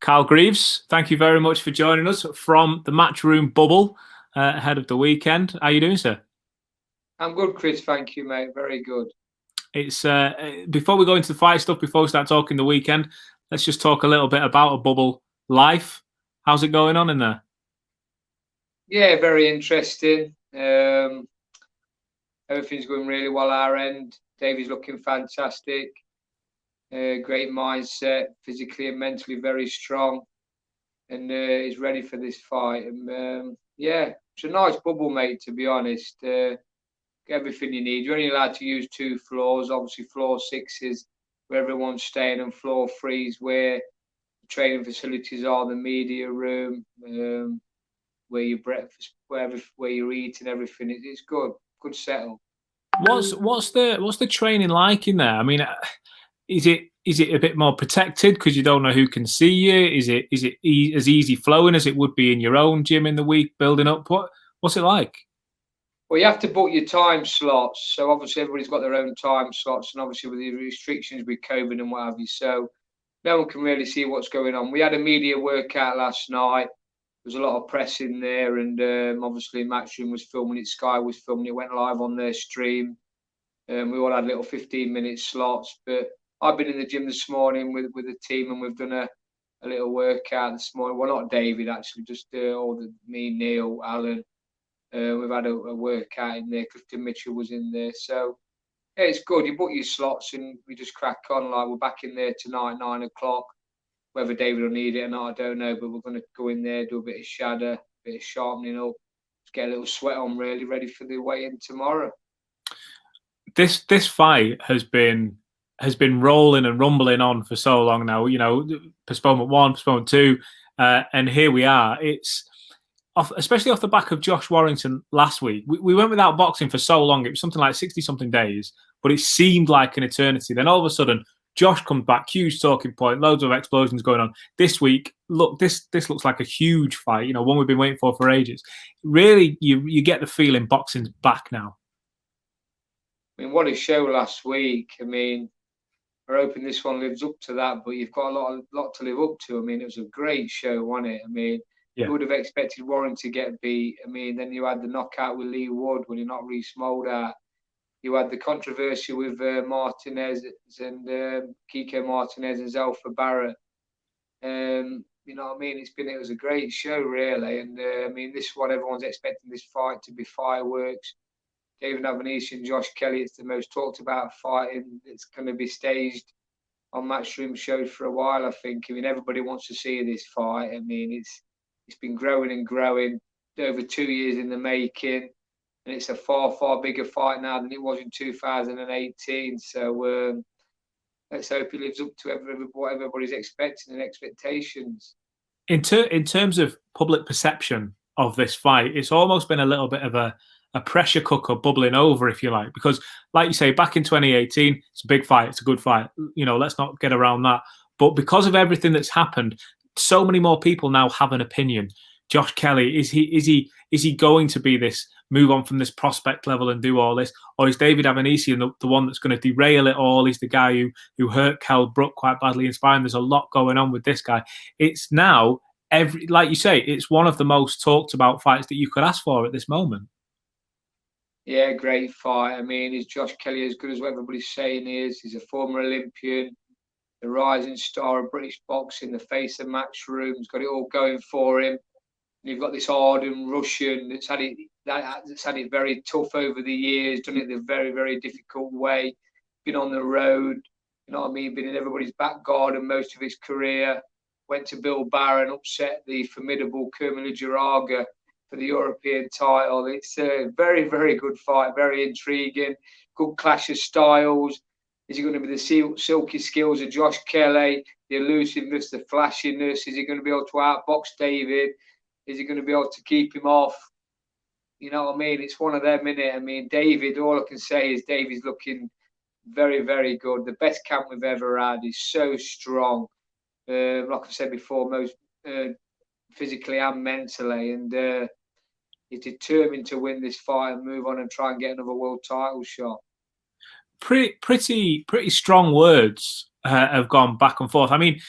Carl Greaves, thank you very much for joining us from the Matchroom bubble ahead of the weekend. How are you doing, sir? I'm good, Chris. Thank you, mate. Very good. It's before we go into the fight stuff, before we start talking the weekend, let's just talk a little bit about a bubble life. How's it going on in there? Yeah, very interesting. Everything's going really well our end. Davey's looking fantastic. Great mindset, physically and mentally very strong, and he's ready for this fight. And yeah, it's a nice bubble, mate. To be honest, everything you need. You're only allowed to use 2 floors. Obviously, floor 6 is where everyone's staying, and floor 3 is where the training facilities are, the media room, where your breakfast, where you're eating, everything. It's good setup. What's the training like in there? I mean, is it a bit more protected because you don't know who can see you? Is it as easy flowing as it would be in your own gym in the week building up? What's it like? Well, you have to book your time slots. So obviously everybody's got their own time slots, and obviously with the restrictions with COVID and what have you, so no one can really see what's going on. We had a media workout last night. There was a lot of press in there, and obviously Matchroom was filming it, Sky was filming it, went live on their stream. We all had little 15-minute slots, but I've been in the gym this morning with the team, and we've done a little workout this morning. Well, not David actually, just me, Neil, Alan. We've had a workout in there. Clifton Mitchell was in there, so yeah, it's good. You book your slots and we just crack on. Like, we're back in there tonight, 9 o'clock. Whether David will need it or not, I don't know. But we're going to go in there, do a bit of shadow, a bit of sharpening up, just get a little sweat on, really ready for the weigh-in tomorrow. This fight has been rolling and rumbling on for so long now. You know, postponement 1, postponement 2, and here we are. It's especially off the back of Josh Warrington last week. We went without boxing for so long. It was something like 60-something days, but it seemed like an eternity. Then all of a sudden, Josh comes back, huge talking point, loads of explosions going on. This week, look, this looks like a huge fight, you know, one we've been waiting for ages. Really, you get the feeling boxing's back now. I mean, what a show last week. I mean, we're hoping this one lives up to that, but you've got a lot to live up to. I mean, it was a great show, wasn't it? I mean, you would have expected Warren to get beat. I mean, then you had the knockout with Lee Wood when he knocked Reece Mulder out. You had the controversy with Martinez and Kiko Martinez and Zelfa Barrett. You know what I mean? It was a great show, really. And I mean, this one, everyone's expecting this fight to be fireworks. David Avenesyan, Josh Kelly, it's the most talked about fight, and it's going to be staged on Matchroom shows for a while, I think. I mean, everybody wants to see this fight. I mean, it's been growing and growing, over 2 years in the making, and it's a far bigger fight now than it was in 2018. So let's hope it lives up to what everybody's expecting and expectations. In terms of public perception of this fight, it's almost been a little bit of a pressure cooker bubbling over, if you like, because like you say, back in 2018, it's a big fight, it's a good fight, you know, let's not get around that. But because of everything that's happened, so many more people now have an opinion. Josh Kelly, is he going to be this, move on from this prospect level and do all this, or is David Avenesyan the one that's going to derail it all? He's the guy who hurt Kell Brook quite badly in spine. There's a lot going on with this guy. It's now like you say, it's one of the most talked about fights that you could ask for at this moment. Yeah, great fight. I mean, is Josh Kelly as good as what everybody's saying he is? He's a former Olympian, the rising star of British boxing, the face of Matchroom. He's got it all going for him. And you've got this ardent Russian that's had it very tough over the years, done it the very, very difficult way, been on the road, you know what I mean, been in everybody's back garden most of his career, went to Bill Barron, upset the formidable Kermit Jaraga for the European title. It's a very, very good fight, very intriguing, good clash of styles. Is he going to be the silky skills of Josh Kelly, the elusiveness, the flashiness? Is he going to be able to outbox David? Is he going to be able to keep him off? You know what I mean? It's one of them, innit? I mean, David, all I can say is David's looking very, very good. The best camp we've ever had. He's so strong. Like I said before, most physically and mentally. And he's determined to win this fight and move on and try and get another world title shot. Pretty strong words have gone back and forth. I mean,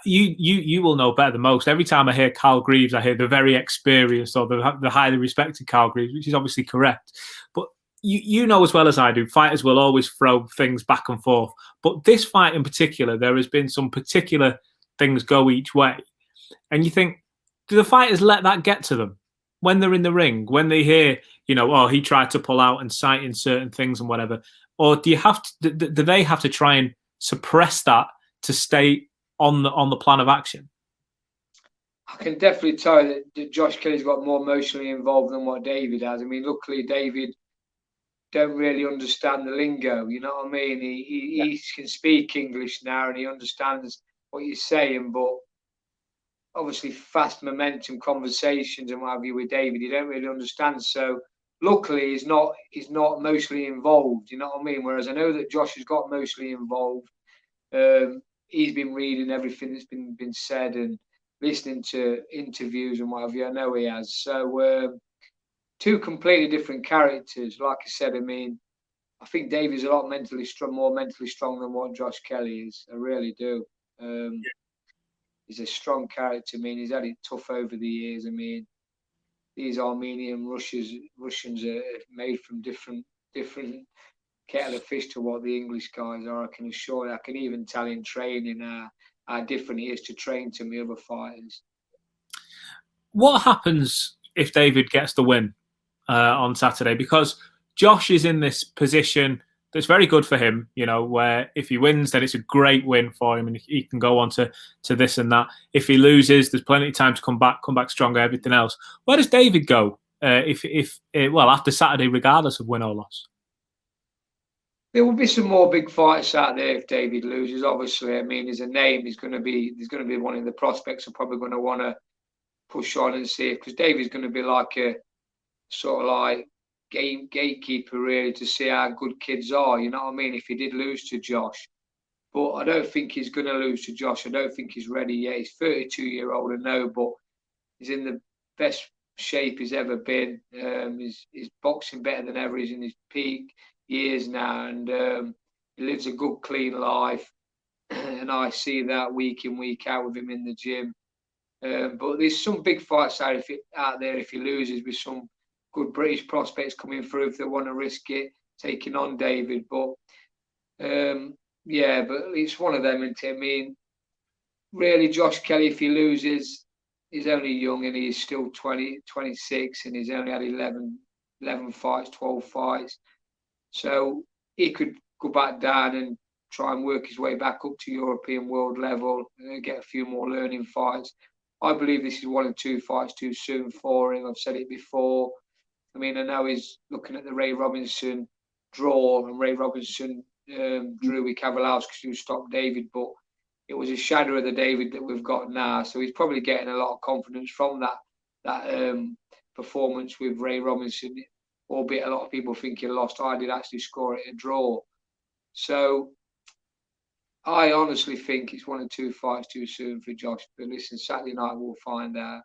you will know better than most. Every time I hear Carl Greaves, I hear the very experienced or the highly respected Carl Greaves, which is obviously correct. But you know as well as I do, fighters will always throw things back and forth. But this fight in particular, there has been some particular things go each way. And you think, do the fighters let that get to them when they're in the ring, when they hear, oh, he tried to pull out and citing certain things and whatever? Or do they have to try and suppress that to stay on the plan of action? I can definitely tell that Josh Kelly's got more emotionally involved than what David has. I mean, luckily David don't really understand the lingo, you know what I mean? He can speak English now and he understands what you're saying, but obviously fast momentum conversations and what have you with David, you don't really understand. So luckily he's not emotionally involved, you know what I mean? Whereas I know that Josh has got emotionally involved. He's been reading everything that's been said and listening to interviews and what have you. I know he has. So two completely different characters. Like I said, I mean, I think David's a lot more mentally strong than what Josh Kelly is. I really do. He's a strong character. I mean, he's had it tough over the years. I mean, these Armenian Russians are made from different kettle of fish to what the English guys are. I can assure you. I can even tell in training how different it is to train to the other fighters. What happens if David gets the win on Saturday? Because Josh is in this position that's very good for him, where if he wins, then it's a great win for him and he can go on to this and that. If he loses, there's plenty of time to come back stronger, everything else. Where does David go after Saturday, regardless of win or loss? There will be some more big fights out there if David loses. Obviously, I mean, there's a name. There's going to be one of the prospects are probably going to want to push on and see it, because David's going to be like a sort of like gatekeeper really to see how good kids are. You know what I mean? If he did lose to Josh, but I don't think he's going to lose to Josh. I don't think he's ready yet. He's 32-year-old, I know, but he's in the best shape he's ever been. He's boxing better than ever. He's in his peak years now, and he lives a good, clean life. And I see that week in, week out with him in the gym. But there's some big fights out there if he loses, with some good British prospects coming through if they want to risk it, taking on David. But but it's one of them. And I mean, really, Josh Kelly, if he loses, he's only young and he's still 26, and he's only had 11 fights, 12 fights. So he could go back down and try and work his way back up to European world level and get a few more learning fights. I believe this is 1 or 2 fights too soon for him. I've said it before. I mean, I know he's looking at the Ray Robinson draw, and Ray Robinson drew with Kowalowski who stopped David, but it was a shadow of the David that we've got now. So he's probably getting a lot of confidence from that performance with Ray Robinson, albeit a lot of people think he lost. I did actually score it a draw. So I honestly think it's 1 or 2 fights too soon for Josh. But listen, Saturday night we'll find out.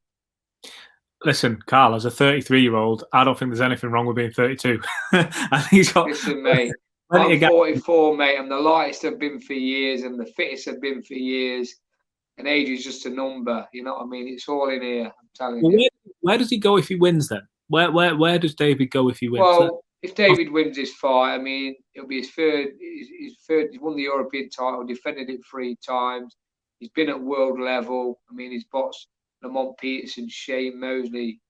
Listen, Carl, as a 33-year-old, I don't think there's anything wrong with being 32. I think he's got. Listen, mate, I'm 44, mate. I'm the lightest I've been for years, and the fittest I've been for years. And age is just a number, you know what I mean? It's all in here. I'm telling you. Where does he go if he wins then? Where does David go if he wins? Well, if David wins this fight, I mean, it'll be his third. He's won the European title, defended it 3 times. He's been at world level. I mean, he's boxed Lamont Peterson, Shane Mosley,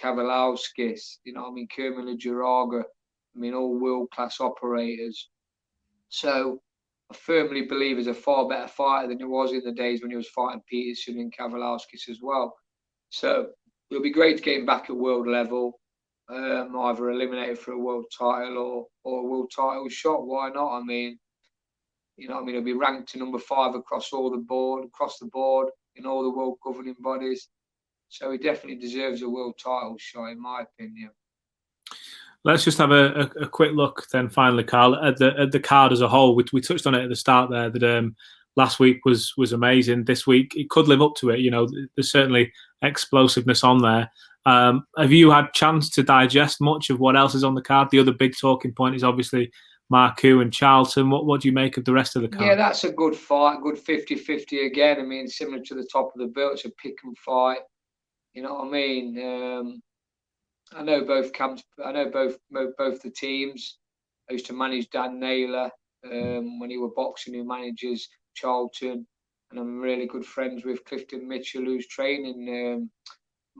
Kowalowski, you know what I mean, Kermit Jaraga. I mean, all world-class operators. So I firmly believe he's a far better fighter than he was in the days when he was fighting Peterson and Kowalowski as well. So it'll be great to get him back at world level, either eliminated for a world title or a world title shot. Why not? I mean, you know what I mean? He'll be ranked to number 5 across the board in all the world governing bodies. So he definitely deserves a world title shot, in my opinion. Let's just have a quick look then, finally, Carl, at the card as a whole. We touched on it at the start there that last week was amazing. This week it could live up to it. You know, there's certainly explosiveness on there. Have you had chance to digest much of what else is on the card? The other big talking point is obviously Marcoux and Charlton. What do you make of the rest of the Yeah, card? that's a good fight, good 50-50 again. I mean, similar to the top of the bill, it's a pick and fight. You know what I mean? I know both camps. I know both the teams. I used to manage Dan Naylor when he were boxing. Who manages Charlton, and I'm really good friends with Clifton Mitchell, who's training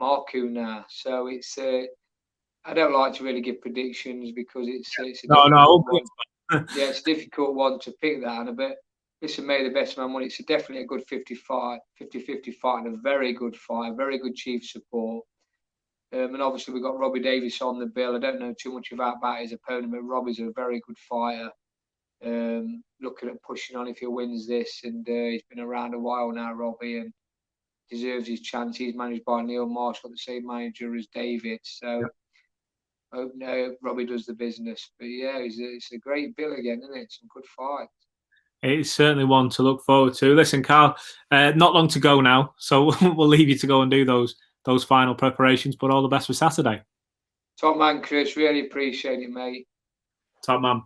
Marcoux now. So it's I don't like to really give predictions because it's a No, difficult no. one. Yeah, it's a difficult one to pick that. And but listen, may the best man win. It's definitely a good 50-50 fight, and a very good fight, very good chief support. And obviously we've got Robbie Davis on the bill. I don't know too much about his opponent, but Robbie's a very good fighter. Looking at pushing on if he wins this, and he's been around a while now, Robbie, and deserves his chance. He's managed by Neil Marshall, the same manager as David. So I hope Robbie does the business. But yeah, it's a great bill again, isn't it? Some good fights. It's certainly one to look forward to. Listen, Carl, not long to go now, so we'll leave you to go and do those final preparations. But all the best for Saturday. Top man, Chris. Really appreciate it, mate. Top man.